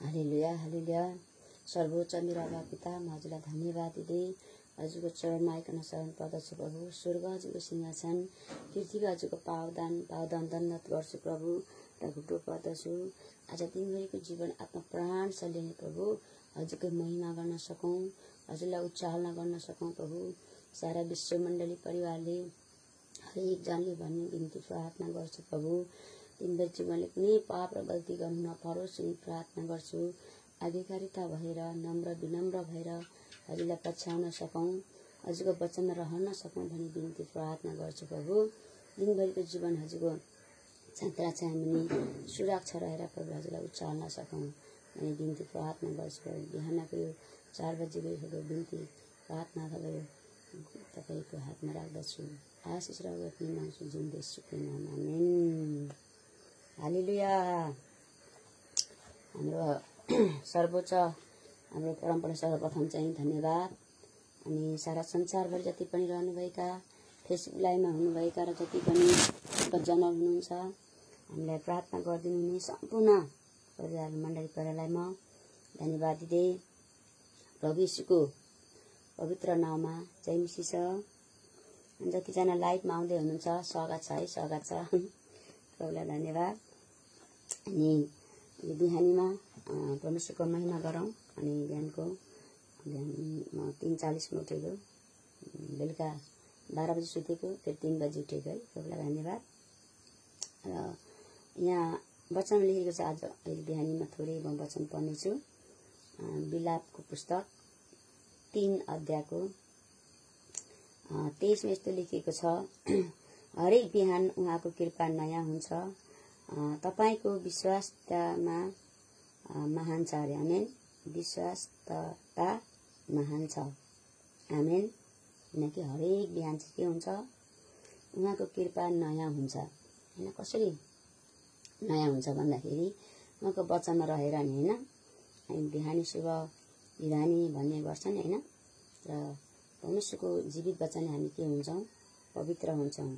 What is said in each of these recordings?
हालेलुया हालेलुया। सर्वोच्च मेरा पिता, म हजुरलाई धन्यवाद दिँदै हजुरको चरणमा आइकन शरण पर्दछु प्रभु। स्वर्ग हजुरको सिंहासन, पृथ्वी हजुरको पावदान दण्डवत गर्छु प्रभु र घुटो पर्दछु। आज दिनभरिको जीवन आफ्नो प्राण सल्याउने प्रभु हजुरको महिमा गर्न सकौँ, हजुरलाई उच्चारणा गर्न सकौँ प्रभु। सारा विश्व मण्डली परिवारले हरेक जनले भन्ने बिन्ती प्रार्थना गर्छु प्रभु। दिनभरि जीवनले कुनै पाप र गल्ती गर्नु नपरोस् भनी प्रार्थना गर्छु। आज्ञाकारिता भएर नम्र विनम्र भएर हजुरलाई पछ्याउन सकौँ, हजुरको वचनमा रहन सकौँ भनी बिन्ती प्रार्थना गर्छु प्रभु। दिनभरिको जीवन हजुरको छात्रा छायामुनि सुरक्षा रहेर प्रभु हजुरलाई उच्चार्न सकौँ भनी बिन्ती प्रार्थना गर्छु प्रभु। बिहानको यो 4 बजेको बिन्ती प्रार्थना तपाईँको हातमा राख्दछु। आशिष र अपनी माग्छु जिउँदै सुखी नाम, आमेन। हालेलुया। हाम्रो सर्वोच्च हाम्रो परमप्रभु सर्वप्रथम चाहिँ धन्यवाद। अनि सारा संसारभरि जति पनि रहनुभएका फेसबुक लाइभमा हुनुभएका र जति पनि जनहरू हुनुहुन्छ हामीलाई प्रार्थना गरिदिनु हुने सम्पूर्ण परिवार मण्डली परिवारलाई म धन्यवाद दिँदै प्रभु येशूको पवित्र नाममा जय मसीह छ। जतिजना लाइभमा आउँदै हुनुहुन्छ स्वागत छ है, स्वागत छ। प्रभुलाई धन्यवाद। अनि बिहानीमा परमेश्वरको महिमा गरौँ। अनि बिहान 3:40 उठेको, बेलुका 12 बजी सुतेको, फेरि 3 बजी उठेको है। प्रभुलाई धन्यवाद। र यहाँ वचन लेखेको छ। आज अहिले बिहानीमा थोरै म वचन पढ्नेछु। विलापको पुस्तक 3 अध्यायको 23मा यस्तो लेखिएको छ, हरेक बिहान उहाँको कृपा नयाँ हुन्छ, तपाईको विश्वासतामा महान छ अरे। आमेन। विश्वासता महान छ, आमेन। किनकि हरेक बिहान चाहिँ के हुन्छ, उहाँको कृपा नयाँ हुन्छ होइन। कसरी नयाँ हुन्छ भन्दाखेरि उहाँको वचनमा रहेर नि होइन। हामी बिहानी शुभ बिहानी भन्ने गर्छ नि होइन। र परमेश्वरको जीवित वचन हामी के हुन्छौँ, पवित्र हुन्छौँ।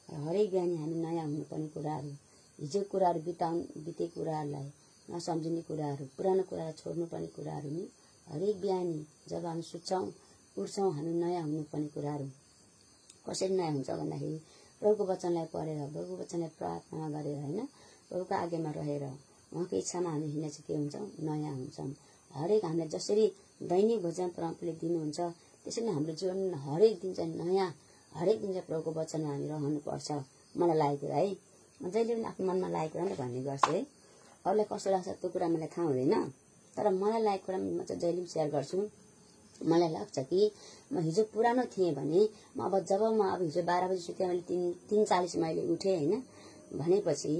र हरेक बिहानी हामी नयाँ हुनुपर्ने कुराहरू, हिजो कुराहरू बितेको कुराहरूलाई नसम्झिने कुराहरू, पुरानो कुरालाई छोड्नुपर्ने कुराहरू नि हरेक बिहानी जब हामी सुत्छौँ उठ्छौँ हामी नयाँ हुनुपर्ने कुराहरू। कसरी नयाँ हुन्छ भन्दाखेरि प्रभुको वचनलाई पढेर, प्रभुको वचनलाई प्रार्थना गरेर होइन, प्रभुको आज्ञामा रहेर उहाँको इच्छामा हामी हिँड्ने चाहिँ के हुन्छौँ, नयाँ हुन्छौँ। हरेक हामीलाई जसरी दैनिक भोजन परमप्रभुले दिनुहुन्छ त्यसरी नै हाम्रो जीवन हरेक दिन चाहिँ नयाँ, हरेक दिन चाहिँ प्रभुको वचनमा हामी रहनुपर्छ। मलाई लागेको है, म जहिले पनि आफ्नो मनमा लागेको कुरा नै भन्ने गर्छु है। अरूलाई कस्तो लाग्छ त्यो कुरा मलाई थाहा हुँदैन, तर मलाई लागेको कुरा म चाहिँ जहिले पनि सेयर गर्छु। मलाई लाग्छ कि म हिजो पुरानो थिएँ भने जब म हिजो 12 बजी सुतेँ, मैले 3:40 मैले उठेँ होइन भनेपछि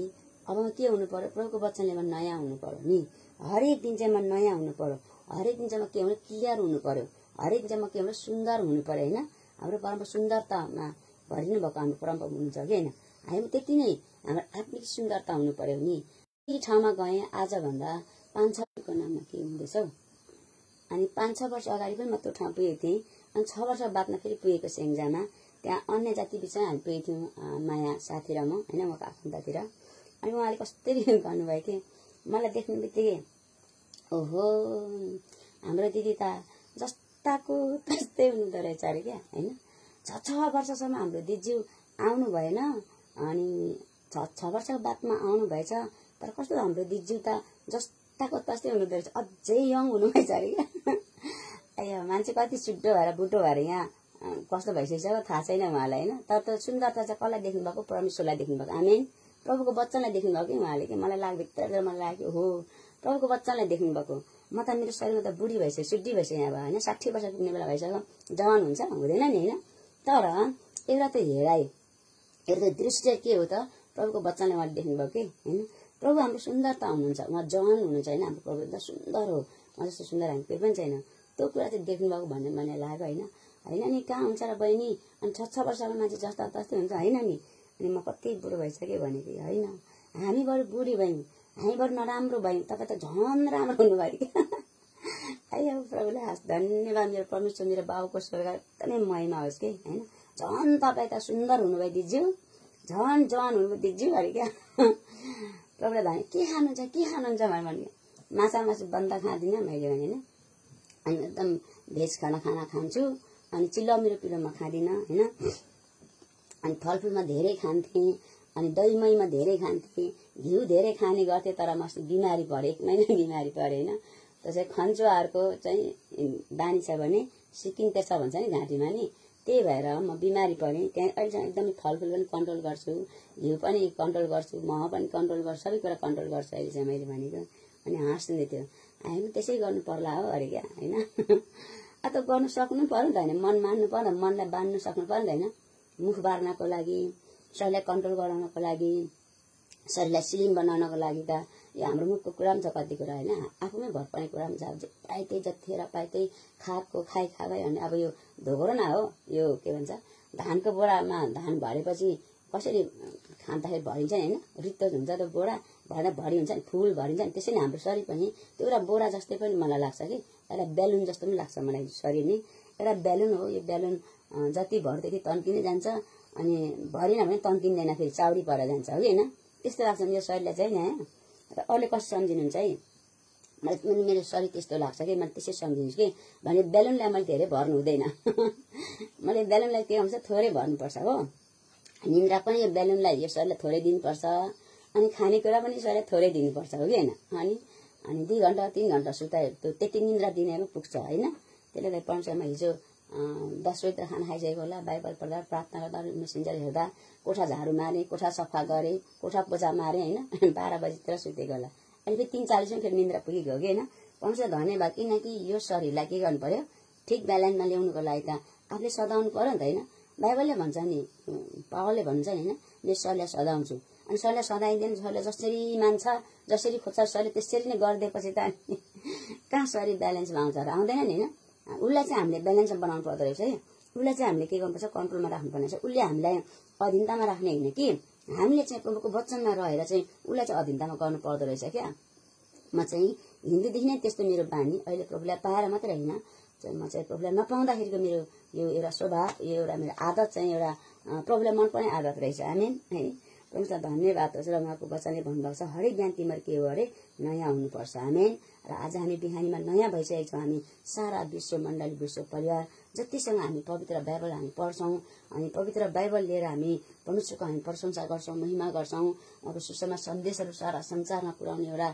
अब के हुनु पर्यो, प्रभुको वचनले म नयाँ हुनु पर्यो नि। हरेक दिन चाहिँ म नयाँ हुनु पर्यो, हरेक दिन चाहिँ म के हुनु, क्लियर हुनु पर्यो, हरेक दिन चाहिँ म के हुनु, सुन्दर हुनु पर्यो होइन। हाम्रो परम सुन्दरतामा भरिनु भएको हाम्रो परमप्रभु हुनुहुन्छ कि होइन। हामी त्यति नै हाम्रो आत्मिक सुन्दरता हुनु पर्यो नि। यही ठाउँमा गएँ आजभन्दा 5-6 वर्षको नाममा के हुँदैछ हौ। अनि 5-6 वर्ष अगाडि पनि म त्यो ठाउँ पुगेको थिएँ। अनि 6 वर्ष बादमा फेरि पुगेको स्याङ्जामा। त्यहाँ अन्य जाति बिचमा हामी पुगेको थियौँ, माया साथी र म होइन, उहाँको आफन्ततिर। अनि उहाँले कस्तरी भन्नुभयो कि मलाई देख्ने बित्तिकै ओहो हाम्रो दिदी त जस्ताको त्यस्तै हुनुहुँदो रहेछ अरे क्या होइन। 6 वर्षसम्म हाम्रो दिदीज्यू आउनु भएन, अनि 6 वर्षको बादमा आउनु भएछ, तर कस्तो हाम्रो दिदीज्यू त जस्ताको तस्तै हुनुहुँदो रहेछ, अझै यङ हुनुभएछ अरे क्या। अयो मान्छे कति सुड्डो भएर बुटो भएर यहाँ कस्तो भइसकेको थाहा छैन उहाँलाई होइन। तर त्यो सुन्दरता चाहिँ कसलाई देख्नुभएको, परमेश्वरलाई देख्नुभएको, आमेन। प्रभुको वचनलाई देख्नुभएको कि उहाँले कि मलाई लाग्यो भित्रतिर मलाई लाग्यो हो प्रभुको वचनलाई देख्नुभएको। म त मेरो शरीरमा त बुढी भइसक्यो, सुड्डी भइसक्यो यहाँ भयो होइन, 60 वर्ष पुग्ने बेला भइसक्यो, जवान हुन्छ हुँदैन नि होइन। तर एउटा त हेराइ, एउटा त दृश्य के हो त, प्रभुको वचनले उहाँले देख्नुभयो कि होइन। प्रभु हाम्रो सुन्दरता हुनुहुन्छ, उहाँ जवान हुनुहुन्छ होइन। हाम्रो प्रभु एकदम सुन्दर हो, उहाँ जस्तो सुन्दर हामी कोही पनि छैन। त्यो कुरा चाहिँ देख्नुभएको भन्ने मलाई लाग्यो होइन। होइन नि कहाँ हुन्छ र बहिनी, अनि 6 वर्षको मान्छे जस्ता तस्तै हुन्छ होइन नि। अनि म कति बुढो भइसकेँ भने कि होइन, हामी बरु बुढी भयौँ, हामी बरु नराम्रो भयौँ, तपाईँ त झन् राम्रो हुनुभयो कि। आयो प्रभुलाई हस् धन्यवाद। मेरो परमेश्वर मेरो बाबुको स्वर्ग एकदमै महिमा होस् कि होइन। झन् तपाईँ त सुन्दर हुनुभयो दिज्यू, झन् जवान हुनुभयो दिज्यू अरे क्या। प्रभुलाई भने के खानुहुन्छ भने माछा मासु बन्द खाँदिनँ मैले भने होइन। अनि एकदम भेज खाना खान्छु। अनि चिल्लो पिरो म खाँदिनँ होइन। अनि फलफुलमा धेरै खान्थेँ, अनि दही महीमा धेरै खान्थेँ, घिउ धेरै खाने गर्थेँ। तर म अस्ति बिमारी परेँ, 1 महिना बिमारी परेँ होइन। त्यसै खन्चुवाहरूको चाहिँ बानी छ भने सिकिन्छ भन्छ नि घाँटीमा नि, त्यही भएर म बिमारी परेँ। त्यहाँ अहिलेसम्म एकदमै फलफुल पनि कन्ट्रोल गर्छु, घिउ पनि कन्ट्रोल गर्छु, मह पनि कन्ट्रोल गर्छु, सबै कुरा कन्ट्रोल गर्छु अहिले चाहिँ मैले भनेको। अनि हाँस्दै थियो, हामी पनि त्यसै गर्नु पर्ला हो अरे क्या होइन। त गर्नु सक्नु पर्यो नि त होइन, मन मान्नु पर्यो, मनलाई बान्नु सक्नु पर्यो नि त होइन। मुख बार्नको लागि, शरीरलाई कन्ट्रोल गराउनको लागि, शरीरलाई स्लिम बनाउनको लागि त यो हाम्रो मुखको कुरा पनि छ कति कुरा होइन। आफूमै भर पर्ने कुरा पनि छ। पाए त्यही जतिखेर पाए त्यही खाएको खाइ भने अब यो धोगरो न हो, यो के भन्छ धानको बोरामा धान भरेपछि कसरी खाँदाखेरि भरिन्छ नि होइन, रित्तो हुन्छ त बोरा भएर भरि हुन्छ नि, फुल भरिन्छ नि। त्यसै नै हाम्रो शरीर पनि त्यो एउटा बोरा जस्तै पनि मलाई लाग्छ कि, एउटा बेलुन जस्तो पनि लाग्छ मलाई शरीर नि। एउटा बेलुन हो, यो बेलुन जति भर्यो त्यति तन्किँदै जान्छ, अनि भरिन भने तन्किँदैन, फेरि चाउरी परेर जान्छ हो कि होइन। त्यस्तो लाग्छ मेरो शरीरलाई चाहिँ नि। र अरूले कसरी सम्झिनुहुन्छ है, मलाई मेरो शरीर त्यस्तो लाग्छ कि, मैले त्यसै सम्झिन्छु कि भने बेलुनलाई मैले धेरै भर्नु हुँदैन। मैले बेलुनलाई के हुन्छ थोरै भर्नुपर्छ हो। निन्द्रा पनि यो बेलुनलाई यो शरीरलाई थोरै दिनुपर्छ, अनि खानेकुरा पनि शरीरलाई थोरै दिनुपर्छ हो कि होइन। अनि 2 घण्टा 3 घण्टा सुतायो त्यति निन्द्रा दिनेमा पुग्छ होइन। त्यसले गर्दा परमेश्वरमा हिजो 10 बजीतिर खाना खाइसकेको होला, बाइबल पढ्दा, प्रार्थना गर्दा, मेसेन्जर हेर्दा, कोठा झाडु मारे, कोठा सफा गरे, कोठा पोछा मारे होइन। 12 बजीतिर सुतेको होला। अनि फेरि 3:40मा फेरि निन्द्रा पुगेको हो कि होइन। परमेश्वर धन्यवाद, किनकि यो शरीरलाई के गर्नु पर्यो, ठिक ब्यालेन्समा ल्याउनुको लागि त आफूले सदाउनु पर्यो नि त होइन। बाइबलले भन्छ नि, पावलले भन्छ नि होइन, मेरो शरीरलाई सदाउँछु। अनि शरीरलाई सदाइदिनु, शरीरलाई जसरी मान्छ, जसरी खोज्छ शरीर त्यसरी नै गरिदिएपछि त कहाँ शरीर ब्यालेन्समा आउँछ र आउँदैन नि होइन। उसलाई चाहिँ हामीले ब्यालेन्समा बनाउनु पर्दो रहेछ है। उसलाई चाहिँ हामीले के गर्नुपर्छ, कन्ट्रोलमा राख्नुपर्ने रहेछ। उसले हामीलाई अधीनतामा राख्ने होइन कि, हामीले चाहिँ प्रभुको वचनमा रहेर चाहिँ उसलाई चाहिँ अधीनतामा गर्नु पर्दो रहेछ क्या। म चाहिँ हिन्दूदेखि नै त्यस्तो मेरो बानी, अहिले प्रभुलाई पाएर मात्रै होइन, म चाहिँ प्रभुलाई नपाउँदाखेरिको मेरो यो एउटा स्वभाव, यो एउटा मेरो आदत चाहिँ एउटा प्रभुलाई मनपर्ने आदत रहेछ। आमेन है। परमेश्वर धन्यवाद होस्। र उहाँको वचनले भन्नुभएको छ हरेक ज्ञान तिम्रो के हो अरे, नयाँ हुनुपर्छ। आमेन। र आज हामी बिहानीमा नयाँ भइसकेको छौँ। हामी सारा विश्व मण्डली, विश्व परिवार जतिसँग हामी पवित्र बाइबल हामी पढ्छौँ, अनि पवित्र बाइबल लिएर हामी परमेश्वरको हामी प्रशंसा गर्छौँ, महिमा गर्छौँ। अब सुसमाचार सन्देशहरू सारा संसारमा पुर्याउने एउटा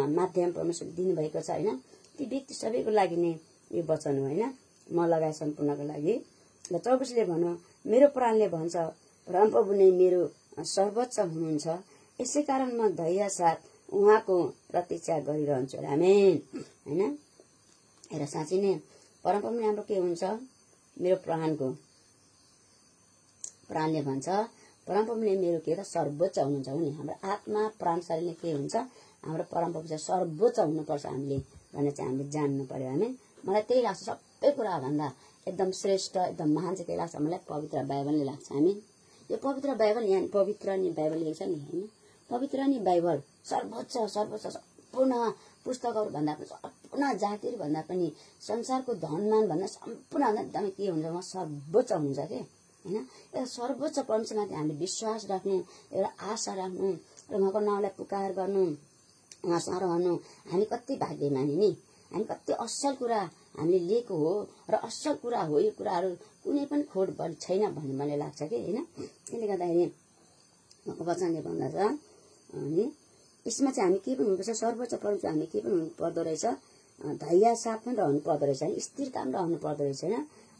माध्यम परमेश्वरले दिनुभएको छ होइन। ती व्यक्ति सबैको लागि नै यो वचन हो होइन, म लगाए सम्पूर्णको लागि। र 24ले भनौँ, मेरो प्राणले भन्छ परमप्रभु नै मेरो सर्वोच्च हुनुहुन्छ, यसै कारण म धैर्य साथ उहाँको प्रतीक्षा गरिरहन्छु। आमेन होइन। हेर साँच्चै नै परमप्रभु नै हाम्रो के हुन्छ, मेरो प्राणले भन्छ परमप्रभु नै मेरो के त सर्वोच्च हुनुहुन्छ हो नि। हाम्रो आत्मा प्राण शरीरले के हुन्छ, हाम्रो परमप्रभु चाहिँ सर्वोच्च हुनुपर्छ हामीले भनेर चाहिँ हामीले जान्नु पर्यो। हामी मलाई त्यही लाग्छ, सबै कुरा भन्दा एकदम श्रेष्ठ एकदम महान चाहिँ के लाग्छ मलाई, पवित्र बाइबलले लाग्छ। हामी यो पवित्र बाइबल, यहाँ पवित्र नि बाइबल लेख्छ नि होइन, पवित्र नि बाइबल सर्वोच्च सम्पूर्ण पुस्तकहरू भन्दा पनि, सम्पूर्ण जातिहरू भन्दा पनि, संसारको धनमान भन्दा सम्पूर्ण एकदमै के हुन्छ, उहाँ सर्वोच्च हुन्छ के होइन। एउटा सर्वोच्च परमेश्वरमाथि हामीले विश्वास राख्नु, एउटा आशा राख्नु, र उहाँको नाउँलाई पुकार गर्नु, उहाँसँग रहनु, हामी कति भाग्यमानी नि। हामी कति असल कुरा हामीले लिएको हो, र असल कुरा हो यो कुराहरू, कुनै पनि खोट छैन भन्ने मलाई लाग्छ कि होइन। त्यसले गर्दाखेरि उहाँको वचनले भन्दछ अनि यसमा चाहिँ हामी के पनि हुनुपर्छ, सर्वोच्च परमेश्वर हामी के पनि हुनु पर्दो रहेछ, धैर्य साथ पनि रहनु पर्दो रहेछ, स्थिरता पनि रहनु पर्दो रहेछ होइन।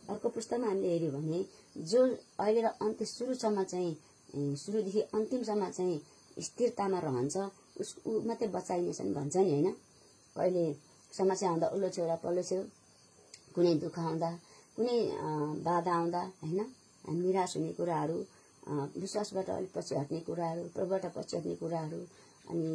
अर्को पुस्तकमा हामीले हेऱ्यौँ भने जो अहिले र अन्त्य सुरुसम्म चाहिँ, सुरुदेखि अन्तिमसम्म चाहिँ स्थिरतामा रहन्छ उसको मात्रै बचाइनेछन् भन्छ नि होइन। कहिले समस्या आउँदा उल्लो छेउ र पल्लो छेउ, कुनै दुःख आउँदा, कुनै बाधा आउँदा होइन, निराश हुने कुराहरू, विश्वासबाट अलिक पछि हट्ने कुराहरू, प्रभुबाट पछि हट्ने कुराहरू, अनि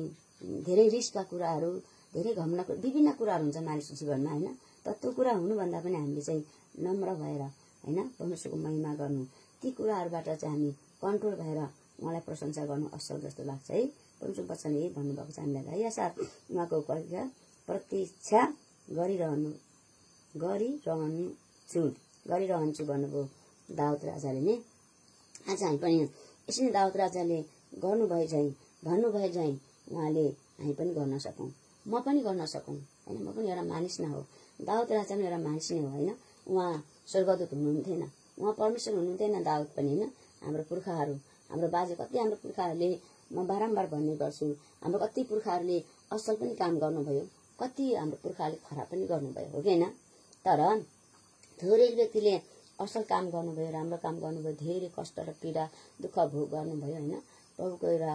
धेरै रिसका कुराहरू, धेरै घमण्डको विभिन्न कुराहरू हुन्छ मानिसको जीवनमा होइन। तर त्यो कुरा हुनुभन्दा पनि हामीले चाहिँ नम्र भएर होइन परमेश्वरको महिमा गर्नु, ती कुराहरूबाट चाहिँ हामी कन्ट्रोल भएर उहाँलाई प्रशंसा गर्नु असल जस्तो लाग्छ है। परमेश्वर वचनले यही भन्नुभएको छ हामीलाई, धैर्य साथ उहाँको प्रतीक्षा गरिरहन्छु भन्नुभयो दाउद राजाले नै। आज हामी पनि यसरी दाउद राजाले गर्नुभए चाहिँ, भन्नुभए चाहिँ उहाँले हामी पनि गर्न सकौँ। म पनि गर्न सकौँ हैन। म पनि एउटा मानिस नै हो। दाउद राजा पनि एउटा मानिस नै हो हैन। उहाँ स्वर्गदूत हुनुहुन्थेन, उहाँ परमेश्वर हुनुहुन्थेन दाउद पनि हैन। हाम्रो पुर्खाहरू, हाम्रो बाजे कति हाम्रो पुर्खाहरूले, म बारम्बार भन्ने गर्छु, हाम्रो कति पुर्खाहरूले असल पनि काम गर्नुभयो, कति हाम्रो पुर्खाहरूले खराब पनि गर्नुभयो, हो कि हैन। तर थोरै व्यक्तिले असल काम गर्नुभयो, राम्रो काम गर्नुभयो, धेरै कष्ट र पीडा दुःख भोग गर्नुभयो हैन। प्रभुको एउटा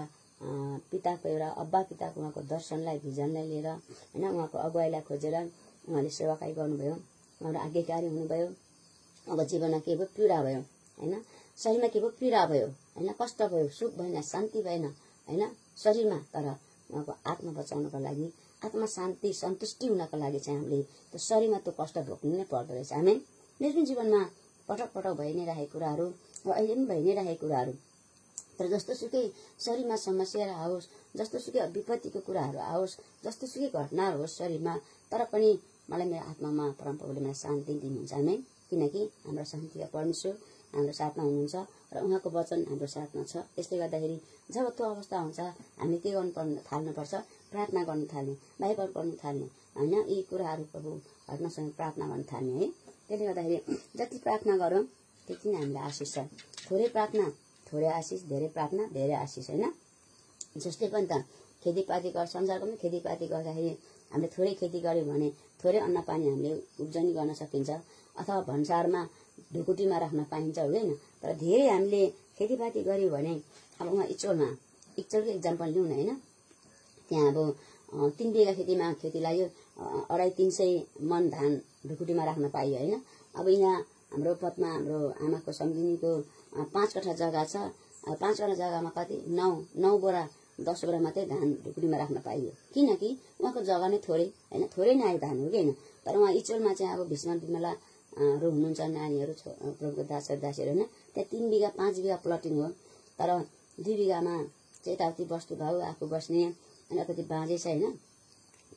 पिताको एउटा अब्बा पिताको उहाँको दर्शनलाई भिजनलाई लिएर हैन, उहाँको अगुवाईलाई खोजेर उहाँले सेवाकाई गर्नुभयो, उहाँको आज्ञाकारी हुनुभयो। अब जीवनमा के भयो, पीडा भयो हैन, शरीरमा के भयो, पीडा भयो हैन, कष्ट भयो, सुख भएन, शान्ति भएन हैन शरीरमा। तर उहाँको आत्मा बचाउनको लागि, आत्मा शान्ति सन्तुष्टि हुनको लागि चाहिँ हामीले त्यो शरीरमा त्यो कष्ट भोग्नु नै पर्दो रहेछ। आमेन। मेरो जीवनमा पटक पटक भइ नै रहेको कुराहरू र अहिले पनि भइ नै रहेको कुराहरू, तर जस्तोसुकै शरीरमा समस्या आओस्, जस्तोसुकै विपत्तिको कुराहरू आओस्, जस्तोसुकै घटनाहरू होस् शरीरमा, तर पनि मलाई मेरो आत्मामा परमप्रभुले मलाई शान्ति दिनुहुन्छ। आमेन। किनकि हाम्रो शान्तिका परमेश्वर हाम्रो साथमा हुनुहुन्छ र उहाँको वचन हाम्रो साथमा छ। यसले गर्दाखेरि जब त्यो अवस्था हुन्छ हामीले के गर्नु थाल्नुपर्छ, प्रार्थना गर्न थाल्ने, बाइबल पढ्न थाल्ने हैन। यी कुराहरू प्रभु हटनासँग प्रार्थना गर्न थाल्ने है। त्यसले गर्दाखेरि जति प्रार्थना गरौँ त्यति नै हामीलाई आशिष छ। थोरै प्रार्थना थोरै आशिष, धेरै प्रार्थना धेरै आशिष हैन। जसले पनि त खेतीपाती गर्छ, संसारको पनि खेतीपाती गर्दाखेरि हामीले थोरै खेती गर्यौँ भने थोरै अन्न पानी हामीले उब्जनी गर्न सकिन्छ, अथवा भन्सारमा ढुकुटीमा राख्न पाइन्छ, होइन। तर धेरै हामीले खेतीपाती गर्यौँ भने अब उहाँ इचोलको इक्जाम्पल लिउँ न हैन। त्यहाँ अब 3 बिघा खेतीमा खेती लाग्यो, 250-300 मन धान ढुकुटीमा राख्न पाइयो हैन। अब यहाँ हाम्रो पदमा हाम्रो आमाको सम्झिनीको 5 कठा जग्गा छ। 5 कठा जग्गामा कति 9 बोरा 10 बोरा मात्रै धान ढुकुटीमा राख्न पाइयो, किनकि उहाँको जग्गा नै थोरै हैन, थोरै नै आयो धान, हो कि हैन। तर उहाँ इचोलमा चाहिँ अब भीष्म बिमला हरू हुनुहुन्छ, नानीहरू प्रभुको दासहरू दासीहरू हैन। त्यहाँ 3 बिघा 5 बिघा प्लटिङ हो, तर 2 बिघामा चाहिँ यताउति वस्तु भाउ आफू बस्ने अनि कति बाँझै छ हैन।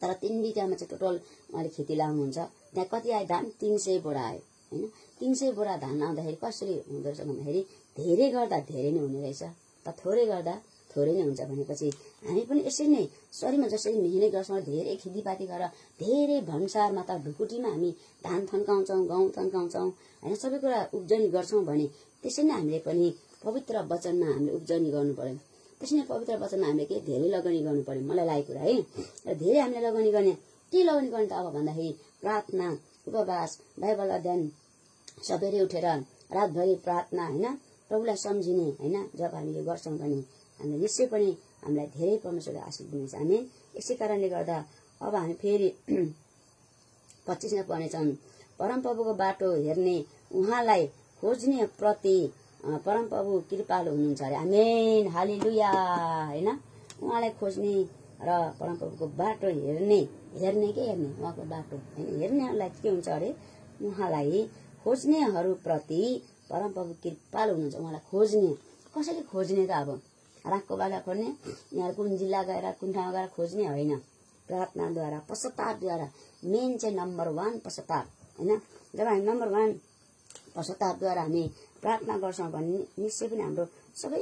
तर 3 बिघामा चाहिँ टोटल उहाँले खेती लाउनुहुन्छ। त्यहाँ कति आयो धान, 300 बोरा आयो हैन। 300 बोरा धान आउँदाखेरि कसरी हुँदो रहेछ भन्दाखेरि धेरै गर्दा धेरै नै हुने रहेछ, त थोरै गर्दा थोरै नै हुन्छ भनेपछि हामी पनि यसरी नै शरीरमा जसरी मिहिनेत गर्छौँ, धेरै खेतीपाती गरेर धेरै भन्सारमा त ढुकुटीमा हामी धान थन्काउँछौँ, गहुँ थन्काउँछौँ हैन, सबै कुरा उब्जनी गर्छौँ भने त्यसरी नै हामीले पनि पवित्र वचनमा हामीले उब्जनी गर्नु पर्यो। त्यसरी नै पवित्र वचनमा हामीले के धेरै लगानी गर्नु पर्यो, मलाई लागेको कुरा है। र धेरै हामीले लगानी गर्ने, के लगानी गर्ने त अब भन्दाखेरि प्रार्थना, उपवास, बाइबल अध्ययन, सबेरै उठेर रातभरि प्रार्थना हैन, प्रभुलाई सम्झिने हैन। जब हामीले गर्छौँ भने हामीले निश्चय पनि हामीलाई धेरै परमेश्वरले आशीष दिनुहुन्छ। आमेन। यसै कारणले गर्दा अब हामी फेरि 25 मा पढ्नेछौँ, परमप्रभुको बाटो हेर्ने, उहाँलाई खोज्ने प्रति परमप्रभु कृपालु हुनुहुन्छ अरे। आमेन, हालेलुया हैन। उहाँलाई खोज्ने र परमप्रभुको बाटो हेर्ने उहाँको बाटो हैन, हेर्नेहरूलाई के हुन्छ अरे, उहाँलाई खोज्नेहरू प्रति परमप्रभु कृपालु हुनुहुन्छ। उहाँलाई खोज्ने, कसरी खोज्ने त अब राखको बाला खोज्ने, यहाँ कुन जिल्ला गएर कुन ठाउँमा गएर खोज्ने होइन, प्रार्थनाद्वारा पश्चातापद्वारा। मेन चाहिँ नम्बर 1 पश्चाताप हैन। जब हामी नम्बर 1 पश्चातापद्वारा हामी प्रार्थना गर्छौँ भने निश्चय पनि हाम्रो सबै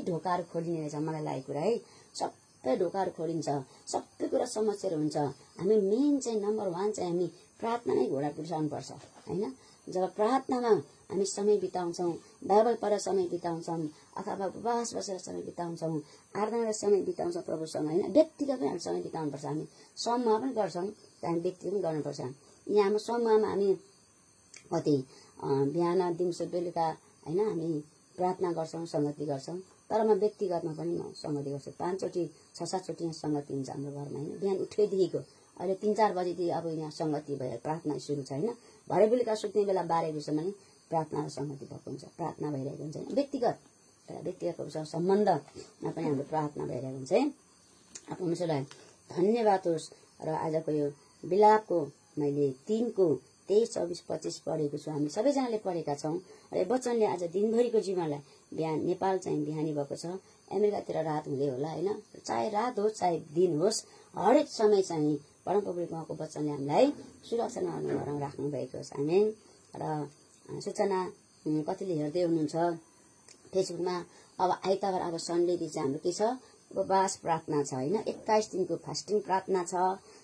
ढोकाहरू खोलिने रहेछ, मलाई लागेको कुरा है। सबै ढोकाहरू खोलिन्छ, सबै कुरा समस्याहरू हुन्छ। हामी मेन चाहिँ नम्बर 1 चाहिँ हामी प्रार्थना नै घोडा कुर्साउनु पर्छ हैन। जब प्रार्थनामा हामी समय बिताउँछौँ, बाइबल पढेर समय बिताउँछौँ, अथवा उपवास बसेर समय बिताउँछौँ, आराधना समय बिताउँछौँ प्रभुसँग हैन। व्यक्तिगत पनि हामी समय बिताउनुपर्छ। हामी समूह पनि गर्छौँ, हामी व्यक्ति पनि गर्नुपर्छ। यहाँ हाम्रो समूहमा हामी कति बिहान दिउँसो बेलुका हैन हामी प्रार्थना गर्छौँ, संगति गर्छौँ। तर म व्यक्तिगतमा पनि म संगति गर्छु, 5 चोटि 6-7 चोटि संगति हुन्छ हाम्रो घरमा हैन। बिहान उठेदेखिको अहिले 3-4 बजेदेखि अब यहाँ संगति भयो, प्रार्थना सुरु छ हैन। भरे बेलुका सुत्ने बेला 12 बजीसम्म नि प्रार्थना र संगति भएको हुन्छ, प्रार्थना भइरहेको हुन्छ हैन। व्यक्तिगत प्रभुसँग सम्बन्धमा पनि हाम्रो प्रार्थना भइरहेको हुन्छ है। परमेश्वरलाई धन्यवाद होस्। र आजको यो बिलापको मैले 3 को 23, 24, 25 पढेको छु, हामी सबैजनाले पढेका छौँ। र यो वचनले आज दिनभरिको जीवनलाई, बिहान नेपाल चाहिँ बिहानी भएको छ, अमेरिकातिर रात हुँदै होला हैन। चाहे रात होस् चाहे दिन होस्, हरेक समय चाहिँ परमप्रभुको वचनले हामीलाई सुरक्षामा राख्नु भएको छ। आमेन। र सूचना कतिले हेर्दै हुनुहुन्छ फेसबुकमा, अब आइतबार अब सन्डेदेखि चाहिँ हाम्रो के छ, उपवास प्रार्थना छ होइन, 21 दिनको फास्टिङ प्रार्थना छ।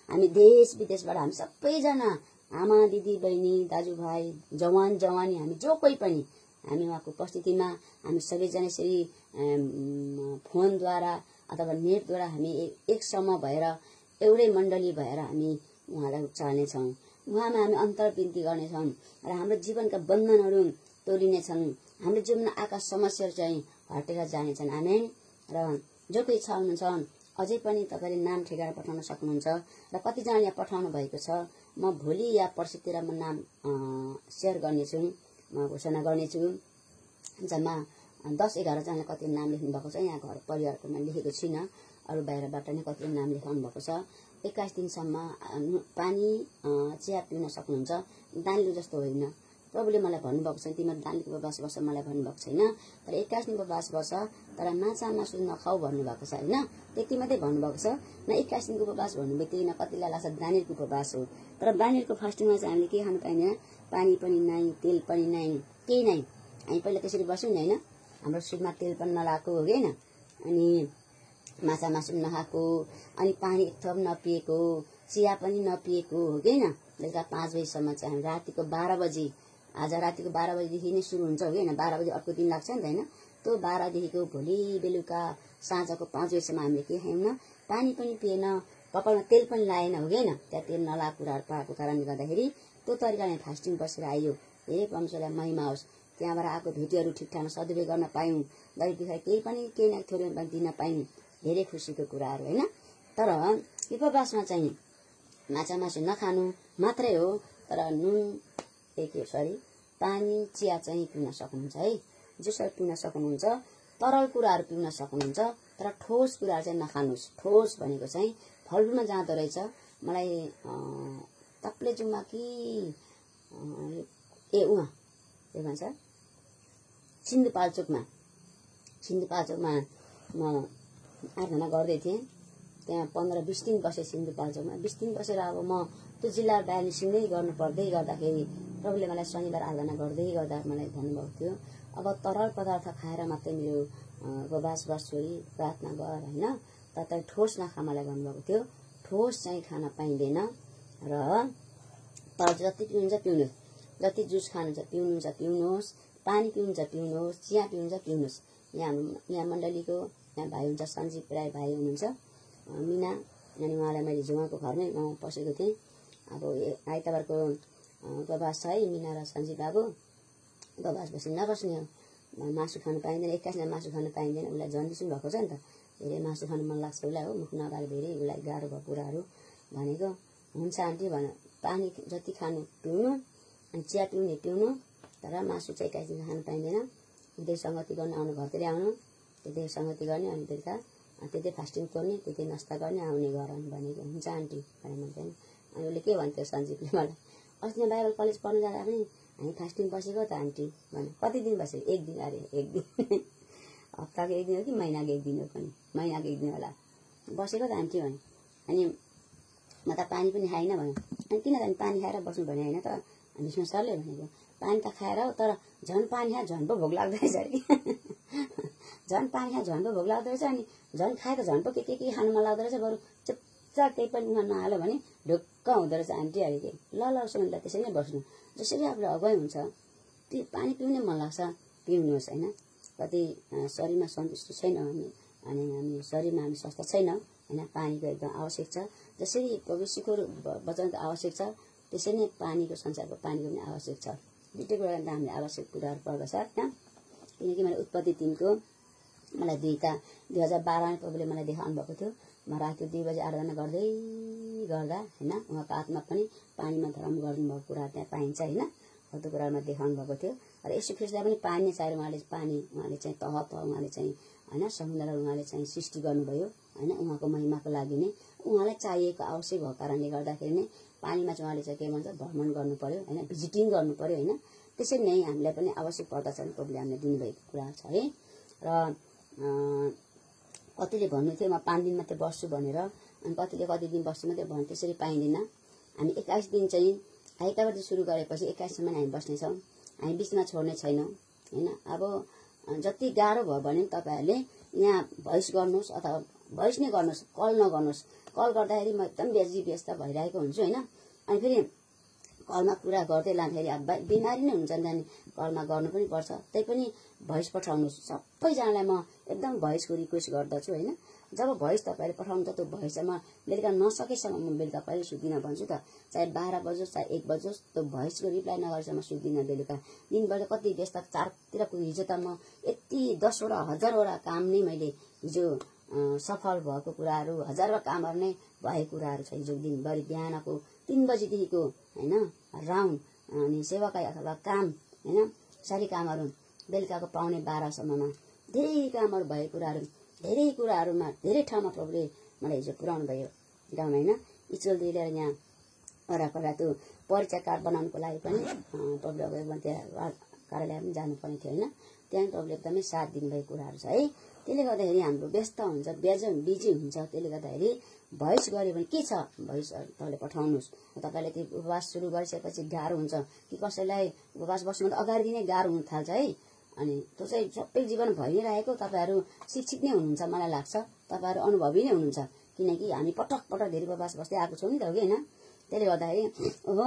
हामी देश विदेशबाट हामी सबैजना आमा दिदी बहिनी दाजुभाइ जवान जवानी हामी जो कोही पनि हामी उहाँको उपस्थितिमा हामी सबैजना यसरी फोनद्वारा अथवा नेटद्वारा हामी एक समूह भएर एउटै मण्डली भएर हामी उहाँलाई चाहनेछौँ। उहाँमा हामी अन्तर्विन्ती गर्नेछौँ र हाम्रो जीवनका बन्धनहरू तोडिनेछन्। हाम्रो जीवनमा आएका समस्याहरू चाहिँ हटेर जानेछन्। आमेन। र जो कोही छ हुनुहुन्छ अझै पनि तपाईँले नाम ठेगाएर पठाउन सक्नुहुन्छ र कतिजनाले यहाँ पठाउनु भएको छ। म भोलि या पर्सितिर म नाम सेयर गर्नेछु, म घोषणा गर्नेछु। जम्मा 10-11 जनाले कति नाम लेख्नु भएको छ। यहाँ घर परिवारकोमा लेखेको छुइनँ, अरू बाहिरबाट नै कति नाम लेखाउनु भएको छ। 21 दिनसम्म पानी चिया पिउन सक्नुहुन्छ, दानलु जस्तो होइन। प्रभुले मलाई भन्नुभएको छ तिमीहरू दानलुको उपवास बस्छ मलाई भन्नुभएको छैन, तर 21 दिनको उपवास बस्छ तर माछा मासु नखाऊ भन्नुभएको छ होइन। त्यति मात्रै भन्नुभएको छ। न 21 दिनको उपवास भन्नुभयो न कतिलाई लाग्छ दानिलको उपवास हो। तर दानिलको फास्टिङमा चाहिँ हामीले के खानु पाइँदैन, पानी पनि नै, तेल पनि नै, केही नै। हामी पहिला त्यसरी बस्यौँ नि होइन, हाम्रो सुपमा तेल पनि नलाएको हो कि होइन, अनि माछा मासु नखाएको, अनि पानी एक थप नपिएको, चिया पनि नपिएको हो कि होइन। बेलुका 5 बजीसम्म चाहिँ हामी रातिको 12 बजी, आज रातिको 12 बजीदेखि नै सुरु हुन्छ हो कि होइन। 12 बजी अर्को दिन लाग्छ नि त होइन। त्यो 12 देखिको भोलि बेलुका साँझको 5 बजीसम्म हामीले के खायौँ न, पानी पनि पिएन, कपालमा तेल पनि लाएन हो कि होइन। त्यहाँ तेल नलाएको कुराहरू पाएको कारणले गर्दाखेरि त्यो तरिकाले फास्टिङ बसेर आइयो। धेरै परमेश्वरलाई महिमा होस्। त्यहाँबाट आएको भेटीहरू ठिकठाक सदुपयोग गर्न पायौँ, गरी बिखाइ केही पनि केही न थोरै पनि दिन पायौँ, धेरै खुसीको कुराहरू होइन। तर उपवासमा चाहिँ माछा मासु नखानु मात्रै हो, तर नुन पानी चिया चाहिँ पिउन सक्नुहुन्छ है, जुसहरू पिउन सक्नुहुन्छ, तरल कुराहरू पिउन सक्नुहुन्छ, तर ठोस कुराहरू चाहिँ नखानुहोस्। ठोस भनेको चाहिँ फलफुलमा जाँदो रहेछ। मलाई तप्लेजुङमा कि उहाँ के भन्छ सिन्धुपाल्चोकमा म आराधना गर्दै थिएँ। त्यहाँ 15-20 दिन बसेँ सिन्धुपाल्चोकमा। 20 दिन बसेर अब म त्यो जिल्ला ब्यालेन्सिङै गर्नु पर्दै गर्दाखेरि प्रभुले मलाई शनिबार आराधना गर्दै गर्दा मलाई भन्नुभएको थियो अब तरल पदार्थ खाएर मात्रै मेरो उपवास बस्छु, प्रार्थना गर होइन, तर ठोस नखा मलाई भन्नुभएको थियो। ठोस चाहिँ खान पाइँदैन र तर जति पिउनुहुन्छ पिउनुहोस्, जति जुस खानुहुन्छ पिउनुहुन्छ पिउनुहोस्, पानी पिउनुहुन्छ पिउनुहोस्, चिया पिउनुहुन्छ पिउनुहोस्। यहाँ मण्डलीको यहाँ भाइ हुन्छ सञ्जीव राई भाइ हुनुहुन्छ मिना, अनि उहाँलाई मैले जुवाको घरमै पसेको थिएँ। अब आइतबारको उपवास छ है मिना र सञ्जीव बाबु, उपवास बसी नबस्ने हो, मासु खानु पाइँदैन। 21 मासु खानु पाइँदैन, उसलाई जन्डिस भएको छ नि त, धेरै मासु खानु मन लाग्छ उसलाई हो, मुख नगाएर धेरै उसलाई गाह्रो भएको कुराहरू भनेको हुन्छ आन्टी भन, पानी जति खानु पिउनु, अनि चिया पिउने पिउनु, तर मासु चाहिँ 21 दिन खानु पाइँदैन। त्यही सङ्गति गर्न आउनु, घरतिर आउनु, त्यही सङ्गति गर्ने, अनि बेलुका त्यही फास्टिङ खोल्ने, त्यही नास्ता गर्ने, आउने घर भनेको हुन्छ आन्टी भने मैले। अनि उसले के भन्थ्यो सञ्जीवले मलाई, अस्ति बाइबल कलेज पढ्नु जाँदा पनि हामी फास्टिङ बसेको त आन्टी भने। कति दिन बसेको? 1 दिन अरे 1 दिन हप्ताको 1 दिन हो कि महिनाको 1 दिन हो, पनि महिनाको 1 दिन होला बसेको त आन्टी भने। अनि म त पानी पनि खाइनँ भने। अनि किन त पानी खाएर बस्नु भने होइन त भीष्म सरले भनेको, पानी त खाएर हो तर झन् पानी खाएर झन् पो भोक लाग्दो रहेछ अरे झन् पानी खाएर झन् पो भोक लाग्दो रहेछ, अनि झन् खाए त झन् पो के खानु मन लाग्दो रहेछ, बरु चुपचाप केही पनि उहाँ नहाल्यो भने ढुक्क हुँदो रहेछ आन्टी अरे के। ल सुन्दा त्यसरी नै बस्नु, जसरी आफूलाई अगुवाई हुन्छ त्यो पानी पिउनै मन लाग्छ पिउनुहोस् होइन। कति शरीरमा सन्तुष्टि छैन अनि हामी शरीरमा हामी स्वस्थ छैनौँ होइन, पानीको एकदम आवश्यक छ। जसरी भविष्यको वचन आवश्यक छ त्यसरी नै पानीको संसारको पानीको पनि आवश्यक छ। दुईटै कुरा हामीले आवश्यक कुराहरू पर्दछ होइन। किनकि मैले उत्पत्ति 3को मलाई 2012 प्रभुले मलाई देखाउनु भएको थियो। म राति 2 बजे आराधना गर्दै गर्दा होइन उहाँको आत्मा पनि पानीमा धर्म गर्नुभएको कुरा त्यहाँ पाइन्छ होइन, त्यो कुरामा देखाउनु भएको थियो। र यीशु ख्रीष्टलाई पनि पानी नै चाहियो, उहाँले चाहिँ तह उहाँले चाहिँ होइन समुद्रलाई उहाँले चाहिँ सृष्टि गर्नुभयो होइन, उहाँको महिमाको लागि नै उहाँलाई चाहिएको आवश्यक भएको कारणले गर्दाखेरि नै पानीमा चाहिँ उहाँले चाहिँ के भन्छ भ्रमण गर्नु पर्यो होइन, भिजिटिङ गर्नु पर्यो होइन। त्यसरी नै हामीलाई पनि आवश्यक पर्दछ भने प्रभुले हामीले दिनुभएको कुरा छ है। र कतिले भन्नु थियो म 5 दिन मात्रै बस्छु भनेर, अनि कतिले कति दिन बस्छु मात्रै भन्नु, त्यसरी पाइँदैन। हामी 21 दिन चाहिँ आइतबारदेखि सुरु गरेपछि 21 सम्म हामी बस्नेछौँ, हामी बिचमा छोड्ने छैनौँ होइन। अब जति गाह्रो भयो भने तपाईँहरूले यहाँ भोइस गर्नुहोस् अथवा भोइस नै गर्नुहोस्, कल नगर्नुहोस्। कल गर्दाखेरि म एकदम व्यस्त भइरहेको हुन्छु होइन। अनि फेरि कलमा कुरा गर्दै लाँदाखेरि अब बिमारी नै हुन्छ नि, कलमा गर्नु पनि पर्छ। त्यही पनि भोइस पठाउनुहोस्। सबैजनालाई म एकदम भोइसको रिक्वेस्ट गर्दछु होइन। जब भोइस तपाईँले पठाउनु त त्यो भोइस चाहिँ म बेलुका नसकेसम्म म बेलुका कहिले सुत्दिनँ भन्छु त, चाहे 12 बजोस् चाहे 1 बजोस्, त्यो भोइसको रिप्लाई नगरेसम्म सुत्दिनँ बेलुका। दिनभर कति व्यस्त, चारतिरको हिजो त म यति 10वटा 1000वटा काम नै मैले हिजो सफल भएको कुराहरू, 1000वटा कामहरू नै भएको कुराहरू छ हिजो दिनभरि। बिहानको 3 बजीदेखिको होइन राउन्ड अनि सेवाकाई अथवा काम होइन सारी कामहरू बेलुकाको पाउने 12 सम्ममा धेरै कामहरू भएको कुराहरू, धेरै कुराहरूमा धेरै ठाउँमा प्रभुले मलाई हिजो पुर्याउनु भयो गाउँमा होइन। इचोल लिएर यहाँ वरापरा त्यो परिचय कार्ड बनाउनुको लागि पनि प्रभुले अब त्यहाँ कार्यालय पनि जानुपर्ने थियो होइन। त्यहाँ प्रभुले एकदमै साथ दिनुभएको कुराहरू छ है। त्यसले गर्दाखेरि हाम्रो व्यस्त हुन्छ, बिजी हुन्छ। त्यसले गर्दाखेरि भोइस गऱ्यो भने के छ, भोइस तपाईँले पठाउनुहोस्। तपाईँले त्यो उपवास सुरु गरिसकेपछि गाह्रो हुन्छ कि कसैलाई उपवास बस्नुभन्दा अगाडि नै गाह्रो हुन थाल्छ है। अनि त्यो चाहिँ सबै जीवन भइ नै रहेको तपाईहरू शिक्षित नै हुनुहुन्छ मलाई लाग्छ, तपाईहरू अनुभवी नै हुनुहुन्छ, किनकि हामी पटक पटक धेरै उपवास बस्दै आएको छौँ नि त, हो कि होइन। त्यसले गर्दाखेरि ओहो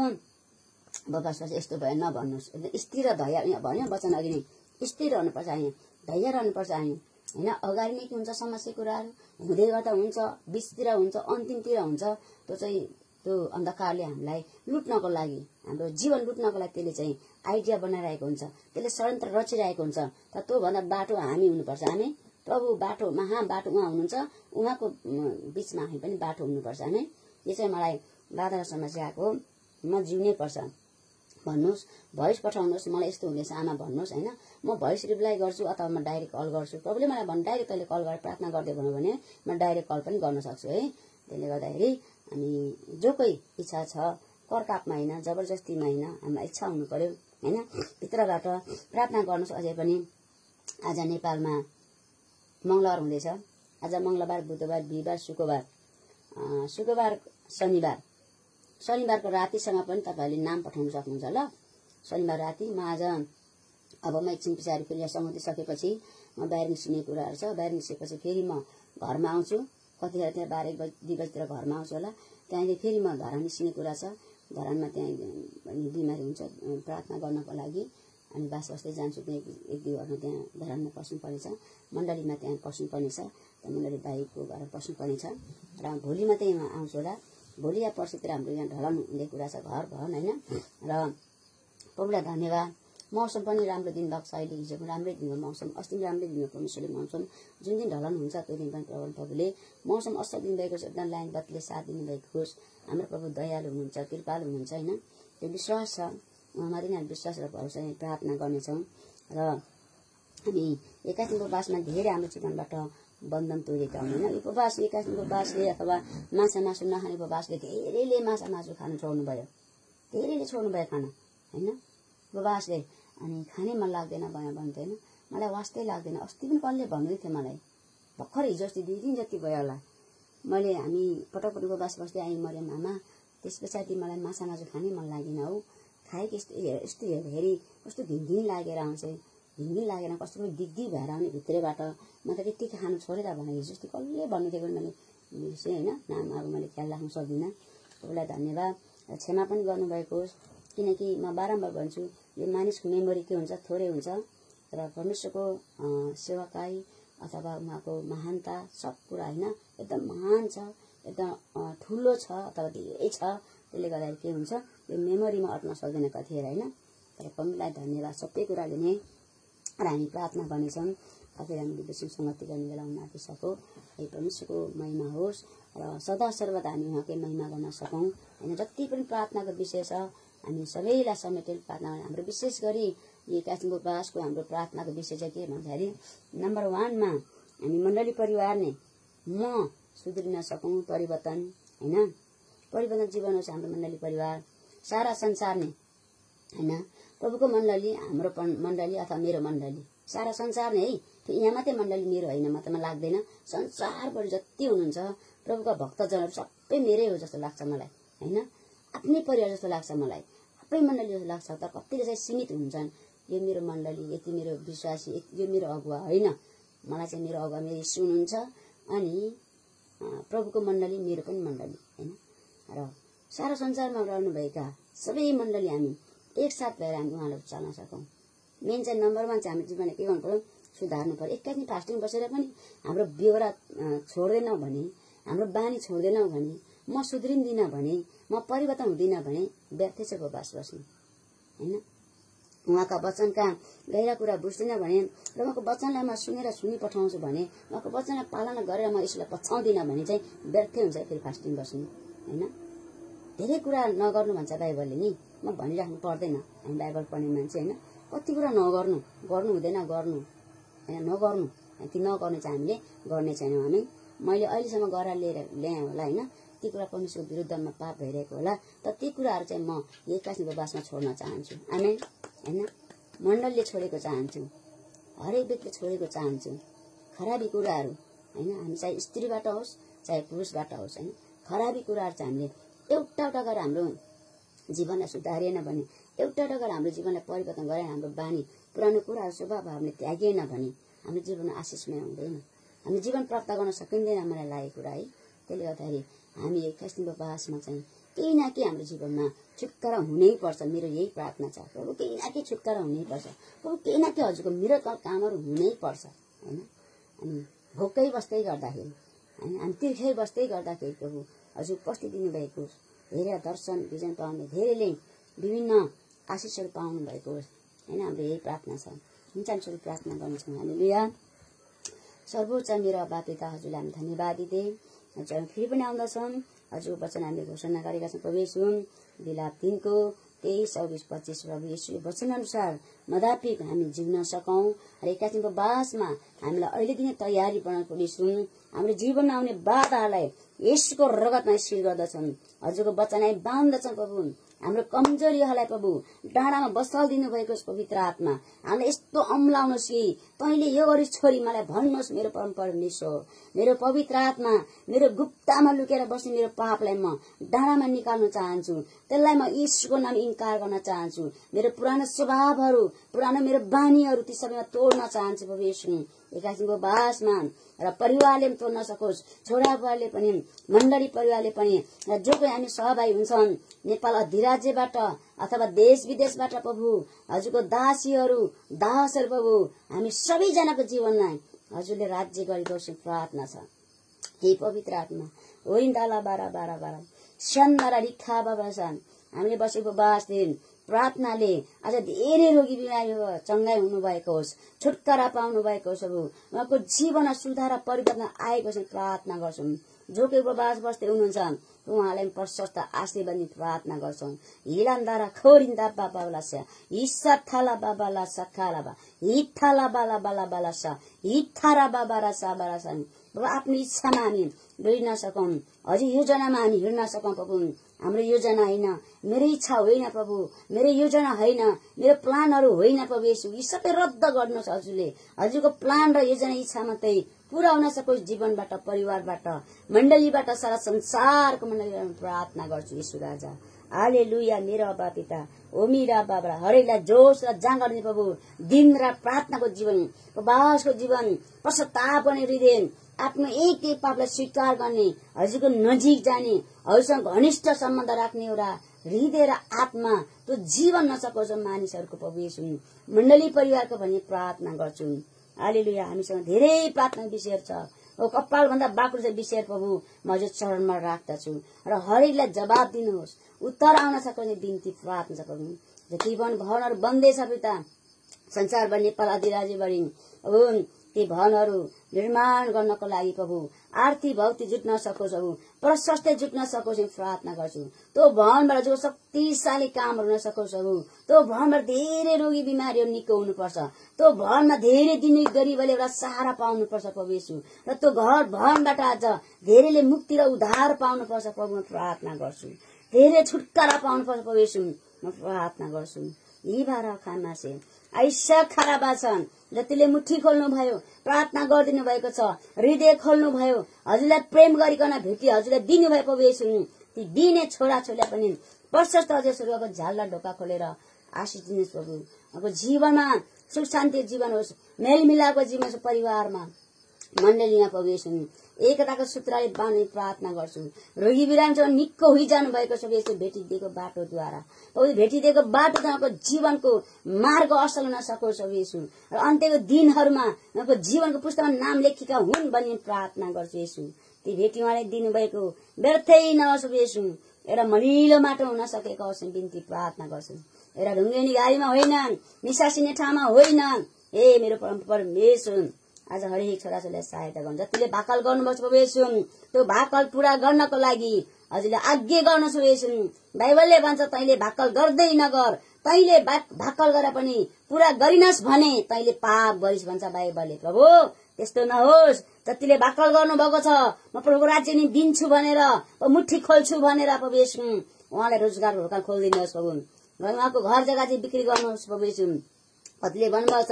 उपवास बस्दा यस्तो भयो नभन्नुहोस्। स्थिर र धैर्य भन्यो वचन अघि नै, स्थिर रहनुपर्छ हामी, धैर्य रहनुपर्छ हामी होइन। अगाडि नै के हुन्छ समस्या कुराहरू हुँदै गर्दा हुन्छ, बिचतिर हुन्छ, अन्तिमतिर हुन्छ। त्यो चाहिँ त्यो अन्धकारले हामीलाई लुट्नको लागि, हाम्रो जीवन लुट्नको लागि त्यसले चाहिँ आइडिया बनाइरहेको हुन्छ, त्यसले षड्यन्त्र रचिरहेको हुन्छ। तर त्योभन्दा बाटो हामी हुनुपर्छ। हामी प्रभु बाटो, महाबाटो उहाँ हुनुहुन्छ, उहाँको बिचमा हामी पनि बाटो हुनुपर्छ हामी। यो चाहिँ मलाई बाधा र समस्या आएको, म जिउनै पर्छ भन्नुहोस्, भोइस पठाउनुहोस्। मलाई यस्तो हुँदैछ आमा भन्नुहोस् होइन। म भोइस रिप्लाई गर्छु अथवा म डाइरेक्ट कल गर्छु। प्रभुले मलाई भन्नु डाइरेक्ट तैँले कल गरेर प्रार्थना गर्दै भन्यो भने म डाइरेक्ट कल पनि गर्न सक्छु है। त्यसले गर्दाखेरि अनि जो कोही इच्छा छ करकापमा होइन, जबरजस्तीमा होइन, हामीलाई इच्छा हुनु पर्यो होइन, भित्रबाट प्रार्थना गर्नुहोस्। अझै पनि आज नेपालमा मङ्गलबार हुँदैछ। आज मङ्गलबार, बुधबार, बिहिबार, शुक्रबार, शनिबारको रातिसम्म पनि तपाईँहरूले नाम पठाउन सक्नुहुन्छ ल। शनिबार राति म आज अब म एकछिन पछाडि फेरि समुद्र सकेपछि म बाहिर निस्किने कुराहरू छ। बाहिर निस्केपछि फेरि म घरमा आउँछु, कतिखेर त्यहाँ 12-1 बजी 2 बजीतिर घरमा आउँछु होला। त्यहाँदेखि फेरि म धरान निस्किने कुरा छ। धरानमा त्यहाँ बिमारी हुन्छ प्रार्थना गर्नको लागि, अनि बास बस्दै जान्छु। त्यहाँ 1-2 घरमा त्यहाँ धरानमा पस्नुपर्नेछ, मण्डलीमा त्यहाँ पस्नुपर्नेछ, त्यहाँ मण्डली बाहिरको घर पस्नुपर्नेछ। र भोलि मात्रै आउँछु होला। भोलि या पर्सितिर हाम्रो यहाँ ढलन हुने कुरा छ, घर भवन होइन। र प्रभुलाई धन्यवाद। मौसम पनि राम्रो दिन भएको छ अहिले, हिजो पनि राम्रै दिनको मौसम, अस्ति पनि राम्रै दिनको परमेश्वरले मौसम जुन दिन ढलन हुन्छ त्यो दिन पनि प्रभुले मौसम असल दिनुभएको छ। एकदम लाइन बत्तीले साथ दिनुभएको होस्। हाम्रो प्रभु दयालु हुनुहुन्छ, कृपालु हुनुहुन्छ होइन। त्यो विश्वास छ, उहाँमाथि नै विश्वास र भरोसा प्रार्थना गर्नेछौँ। र हामी 21 दिनको उपवासमा धेरै हाम्रो जीवनबाट बन्धन तोडेका हुँदैन। यो उपवास 21 दिनको उपवासले अथवा माछा मासु नखाने उपवासले धेरैले माछा मासु खानु छोड्नु भयो, धेरैले छोड्नु भयो खाना होइन उपवासले। अनि खानै मन लाग्दैन भन्दैन, मलाई वास्तै लाग्दैन। अस्ति पनि कसले भन्दै थियो मलाई, भर्खर हिजो अस्ति 2 दिन जति भयो होला। हामी पटक उपवास बस्दै आयौँ मरियम आमा, त्यस पछाडि मलाई माछा मासु खानै मन लागेन हौ। खाएँ यस्तो हेरी कस्तो घिन लागेर आउँछ, घिन लागेर कस्तो दिग्दी भएर आउने भित्रैबाट। म त त्यति खानु छोडेर भने हिजो अस्ति कसले भन्नु थियो भने मैले बिर्सेँ होइन। नाम अब मैले ख्याल राख्न सक्दिनँ। तपाईँलाई धन्यवाद र क्षमा पनि गर्नुभएको होस्, किनकि म बारम्बार भन्छु यो मानिसको मेमोरी के हुन्छ, थोरै हुन्छ। र परमेश्वरको सेवाकाई अथवा उहाँको महानता सब कुरा होइन एकदम महान छ, एकदम ठुलो छ अथवा धेरै छ। त्यसले गर्दाखेरि के हुन्छ, यो मेमोरीमा अट्न सक्दैन कतिखेर होइन। तर प्रभुलाई धन्यवाद सबै कुराले नै। र हामी प्रार्थना गर्नेछौँ, कतिखेर हामीले बेसी सङ्गति गर्ने बेला हुन आँटिसक्यो। है परमेश्वरको महिमा होस् र सदा सर्वदा हामी उहाँकै महिमा गर्न सकौँ होइन। जति पनि प्रार्थनाको विषय छ हामी सबैलाई समेटेर प्रार्थना। हाम्रो विशेष गरी यो 21 दिनको उपवासको हाम्रो प्रार्थनाको विषय चाहिँ के भन्दाखेरि नम्बर 1 मा हामी मण्डली परिवार नै म सुध्रिन सकौँ, परिवर्तन होइन, परिवर्तन जीवन होस् हाम्रो मण्डली परिवार, सारा संसार नै होइन। प्रभुको मण्डली, हाम्रो मण्डली अथवा मेरो मण्डली, सारा संसार नै है। यहाँ मात्रै मण्डली मेरो होइन मात्रमा लाग्दैन, संसारभरि जति हुनुहुन्छ प्रभुका भक्तजनहरू सबै मेरै हो जस्तो लाग्छ मलाई होइन। आफ्नै परिवार जस्तो लाग्छ मलाई, आफै मण्डली जस्तो लाग्छ। तर कतिले चाहिँ सीमित हुन्छन्, यो मेरो मण्डली, यति मेरो विश्वासी, यो मेरो अगुवा होइन। मलाई चाहिँ मेरो अगुवा मेरो यीशु हुनुहुन्छ। अनि प्रभुको मण्डली मेरो पनि मण्डली हैन र सारा संसारमा रहनुभएका सबै मण्डली हामी एकसाथ भएर हामी उहाँलाई चल्न सकौं। मेन चाहिँ नम्बर 1 चाहिँ हाम्रो जीवनमा के गर्नु पर्यो सुधार्नु पर्यो। एकैछिन फास्टिङ बसेर पनि हाम्रो बेहोरा छोड्दैनौं भने हाम्रो बानी छोड्दैनौं भने म सुध्रिन्दिन भने म परिवर्तन हुँदिन भने व्यर्थै छ उपवास बस्नु हैन। उहाँका वचनका गहिरा कुरा बुझ्दिन भने र उहाँको वचनलाई म सुनेर सुनि पठाउँछु भने उहाँको वचनलाई पालना गरेर म यसलाई पछाउँदिन भने चाहिँ व्यर्थै हुन्छ फेरि फास्टिङ बस्नु हैन। धेरै कुरा नगर्नु भन्छ बाइबलले नि, म भनिराख्नु पर्दैन, हामी बाइबल पढ्ने मान्छे हैन। कति कुरा नगर्नु गर्नु हुँदैन गर्नु हैन, नगर्नु ती नगर्ने चाहिँ हामीले गर्ने छैनौं। हामी मैले अहिलेसम्म गरेर ल्याएँ होला हैन, ती कुरा परमेश्वरको विरुद्धमा पाप भइरहेको होला, तर ती कुराहरू चाहिँ म एक्काइस उपवासमा छोड्न चाहन्छु। आमेन हैन। मण्डलले छोडेको चाहन्छु, हरेक व्यक्तिले छोडेको चाहन्छु खराबी कुराहरू हैन। हामी चाहे स्त्रीबाट होस् चाहे पुरुषबाट होस् हैन, खराबी कुराहरू चाहिँ हामीले एउटा गरेर हाम्रो जीवनलाई सुधारिएन भने, एउटा गरेर हाम्रो जीवनलाई परिवर्तन गरेर हाम्रो बानी पुरानो कुराहरू स्वभाव हामीले त्यागिएन भने हाम्रो जीवन आशिषमय हुँदैन, हामी जीवन प्राप्त गर्न सकिँदैन मलाई लागेको कुरा है। त्यसले गर्दाखेरि हामी 21 दिन उपवासमा चाहिँ केही न केही हाम्रो जीवनमा छुटकारा हुनै पर्छ। मेरो यही प्रार्थना छ, प्रभु केही न केही छुटकारा हुनै पर्छ, प्रभु केही न केही हजुरको मिरेकल कामहरू हुनै पर्छ हैन। अनि भोकै बस्दै गर्दाखेरि हैन, हामी तिर्खै बस्दै गर्दाखेरि प्रभु हजुर उपस्थित दिनुभएको धेरै दर्शन भिजन पाउने धेरैले विभिन्न आशिषहरू पाउनु भएको हैन, हाम्रो यही प्रार्थना छ। हुन्छ हामी सबै प्रार्थना गर्छौँ। हालेलुया। सर्वोच्च मेरो अब्बा पिता हजुरलाई हामी धन्यवाद दिँदै हजुर फेरि पनि आउँदछौँ। हजुर वचन हामीले घोषणा गरेका छौँ प्रभु येशू बिलाप 3 को 23, 24, 25 प्रभु येशूको वचन अनुसार नदापिक हामी जिउन सकौं र 21 दिनको बासमा हामीलाई अहिले दिने तयारी बनाउनु प्रभु येशू। हाम्रो जीवनमा आउने बाधालाई येशूको रगतमा स्थिर गर्दछन्, हजुरको वचनलाई बाँध्दछन् प्रभु। हाम्रो कमजोरीहरूलाई प्रभु डाँडामा बसाल दिनुभएको पवित्र आत्मा हामीलाई यस्तो अम्लाउनुहोस् कि तैँले यो गरी छोरी मलाई भन्नुहोस् मेरो परम परमेश्वर, मेरो पवित्र आत्मा मेरो गुप्तामा लुकेर बस्ने मेरो पापलाई म डाँडामा निकाल्न चाहन्छु, त्यसलाई म यीशुको नाम इन्कार गर्न चाहन्छु। मेरो पुरानो स्वभावहरू पुरानो मेरो बानीहरू ती सबैमा तोड्न चाहन्छु प्रभु येशू। 21 दिनको बासमा र परिवारले पनि तोड्न सकोस्, छोराबुवाले पनि मण्डली परिवारले पनि र जो कोही हामी सहभागी हुन्छन् नेपाल अधिराज्यबाट अथवा देश विदेशबाट प्रभु हजुरको दासीहरू दासहरू प्रभु हामी सबैजनाको जीवनलाई हजुरले राज्य गरिदिनुहोस् प्रार्थना छ। हे पवित्र आत्मा ओइन्दाला बारा बारा बारा स्यान्दारा रिखा बाबा सान हामीले बसेको बास दिन प्रार्थनाले आज धेरै रोगी बिमारीको चंगाई हुनुभएको होस्, छुटकारा पाउनु भएको होस्, उहाँको जीवनमा सुधार परिवर्तन आएको छ प्रार्थना गर्छौं। जो कोही उपवास बस्दै हुनुहुन्छ उहाँलाई प्रशस्त आशीर्वाद दिने प्रार्थना गर्छौं। हिलान्दारा खोरिन्दा बाबाला छ हिस्सा थाला बाबाला सखाला बा हिथाला बाला बाला बाला छ हिथारा बाबारा साबारा छ। आफ्नो इच्छामा हामी हिँड्न सकौं, हजुर योजनामा हामी हिँड्न सकौं प्रभु। हाम्रो योजना होइन, मेरो इच्छा होइन प्रभु, मेरो योजना होइन, मेरो प्लानहरू होइन प्रभु येशू। यी सबै रद्द गर्नुहोस् हजुरले। हजुरको प्लान र योजना इच्छा मात्रै पूरा हुन सकोस् जीवनबाट, परिवारबाट, मण्डलीबाट, सारा संसारको मण्डलीबाट प्रार्थना गर्छु येशू राजा। हालेलुया। मेरो अब्बा पिता ओ मेरा बाबा हरेकलाई जोश र जाँगर गर्ने प्रभु, दिन रात प्रार्थनाको जीवन, उपवासको जीवन, पश्चाताप गर्ने हृदय, आफ्नो एक एक पापलाई स्वीकार गर्ने, हजुरको नजिक जाने, हजुरसँग घनिष्ठ सम्बन्ध राख्ने एउटा हृदय र आत्मा त्यो जीवन नसकोस् मानिसहरूको प्रभु येशू। मण्डली परिवारको भन्ने प्रार्थना गर्छु। हालेलुया। हामीसँग धेरै प्रार्थना विषयहरू छ, ओ कपाल भन्दा बाक्लो चाहिँ विषय प्रभु म हजुर चरणमा राख्दछु र हरेकलाई जवाब दिनुहोस्, उत्तर आउन सक्ने बिन्ती प्रार्थना छ प्रभु। जति भवनहरू बन्दैछ पिता संसारभर नेपाल अधिराज्यभरि ती भवनहरू निर्माण गर्नको लागि प्रभु आर्थिक भौतिक जुट्न सकोस् प्रभु, प्रशस्तै जुट्न सकोस् प्रार्थना गर्छु। त्यो भवनबाट जो शक्तिशाली कामहरू हुन सकोस् प्रभु, त्यो भवनबाट धेरै रोगी बिमारीहरू निको हुनुपर्छ, त्यो भवनमा धेरै दिने गरिबले एउटा सहारा पाउनुपर्छ प्रभु येशू। र त्यो घर भवनबाट आज धेरैले मुक्ति र उद्धार पाउनुपर्छ प्रभु, म प्रार्थना गर्छु। धेरै छुटकारा पाउनुपर्छ प्रभु येशू, म प्रार्थना गर्छु। यी बाह्र खानासे आइसा खराबा छन्, जतिले मुठी खोल्नु भयो प्रार्थना गरिदिनु भएको छ, हृदय खोल्नु भयो, हजुरलाई प्रेम गरिकन भेटी हजुरलाई दिनुभयो प्रभु येशू। ती दिने छोरा छोरीलाई पनि प्रशस्त हजुरको झालला ढोका खोलेर आशिष दिनुहोस् प्रभु। अब जीवनमा सुख शान्ति जीवन होस्, मेलमिलापको जीवन होस्, परिवारमा मण्डलीमा प्रभु येशू एकताको सूत्रले बाँध्ने प्रार्थना गर्छु। रोगी बिरामीसँग निक्को होइजानु भएको छ येशू भेटिदिएको बाटोद्वारा प्रभु भेटिदिएको बाटोद्वाराको जीवनको मार्ग असल हुन सकोस् प्रभु येशू र अन्त्यको दिनहरूमा उहाँको जीवनको पुस्तकमा नाम लेखिएका हुन् भन्ने प्रार्थना गर्छु येशू। ती भेटी उहाँले दिनुभएको व्यर्थै नहोस् प्रभु येशू। एउटा मलिलो माटो हुन सकेको होस् बिन्ती प्रार्थना गर्छु। एउटा ढुङ्गेनी गाडीमा होइन, निसासिने ठाउँमा होइन। हे मेरो परमेश्वर आज हरेक छोराछोरीलाई सहायता गर्नु। जतिले भाकल गर्नुभएको छ प्रभु येशू त्यो भाकल पूरा गर्नको लागि हजुरले आज्ञा गर्नुहोस् प्रभु येशू। बाइबलले भन्छ तैले भाकल गर्दै नगर, तैले भाकल गरे पनि पूरा गरिनस् भने तैले पाप गरिस् भन्छ बाइबलले। प्रभु त्यस्तो नहोस्। जतिले भाकल गर्नुभएको छ म प्रभुको राज्य नि दिन्छु भनेर मुठी खोल्छु भनेर प्रभु येशू उहाँलाई रोजगार ढोका खोलिदिनुहोस् प्रभु। उहाँको घर जग्गा चाहिँ बिक्री गर्नुहोस् प्रभु येशू। कतिले भन्नुभएको छ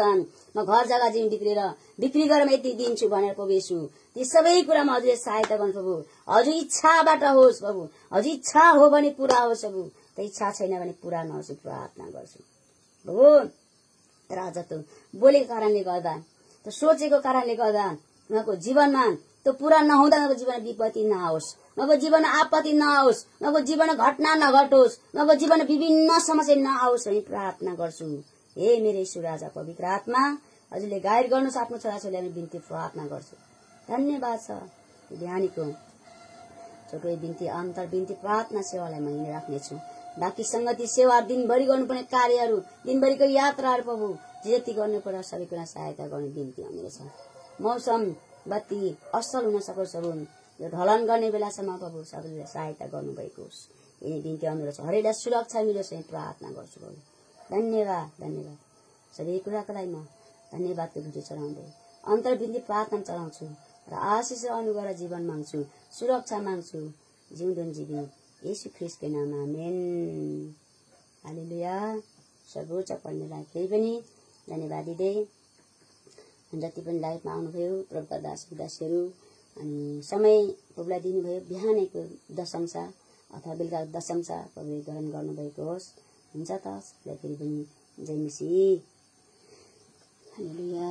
म घर जग्गा चाहिँ बिक्री गरेर यति दिन्छु भनेर प्रभु येशू। ती सबै कुरामा हजुरले सहायता गर्नु प्रभु। हजुर इच्छाबाट होस् प्रभु। हजुर इच्छा हो भने पूरा होस् प्रभु। त इच्छा छैन भने पूरा नहोस् प्रार्थना गर्छु प्रभु। तर आज त बोलेको कारणले गर्दा त सोचेको कारणले गर्दा उहाँको जीवनमा त्यो पूरा नहुँदा उहाँको जीवन विपत्ति नआओस्, उहाँको जीवन आपत्ति नआओस्, उहाँको जीवन घटना नघटोस्, उहाँको जीवन विभिन्न समस्या नआओस् भनी प्रार्थना गर्छु। हे मेरो ईश्वर राजा पवित्र आत्मा हजुरले गाइड गर्नुहोस् आफ्नो छोराछोरीलाई बिन्ती प्रार्थना गर्छु। धन्यवाद छ बिहानीको छोटो बिन्ती अन्तर बिन्ती प्रार्थना सेवालाई म हिँड राख्नेछु। बाँकी संगति सेवा दिनभरि गर्नुपर्ने कार्यहरू दिनभरिको यात्राहरू प्रभु जति गर्नुपर्छ सबै कुरा सहायता गर्ने बिन्ती मेरो छ। मौसम बत्ती असल हुन सकोस् प्रभु। यो ढलन गर्ने बेलासम्म प्रभु सबैले सहायता गर्नुभएको होस्। यही बिन्ती मेरो छ। हरेकलाई सुरक्षा मिलोस् यही प्रार्थना गर्छु प्रभु। धन्यवाद धन्यवाद सबै कुराको लागि म धन्यवादको बिन्ती चढाउँदै अन्तर बिन्ती प्रार्थना चढाउँछु र आशिष अनुग्रह जीवन माग्छु, सुरक्षा माग्छु जिउँदो जीवी येशू ख्रीष्टको नाममा आमेन। हालेलुया। सर्वोच्च पढ्नेलाई फेरि पनि धन्यवाद दिँदै जति पनि लाइफमा आउनुभयो प्रभुका दास दासीहरू अनि समय प्रभुलाई दिनुभयो बिहानैको दशंशा अथवा बेलुका दशंशा प्रभुले ग्रहण गर्नुभएको होस्। हुन्छ त फेरि पनि जय मसीह। हालेलुया।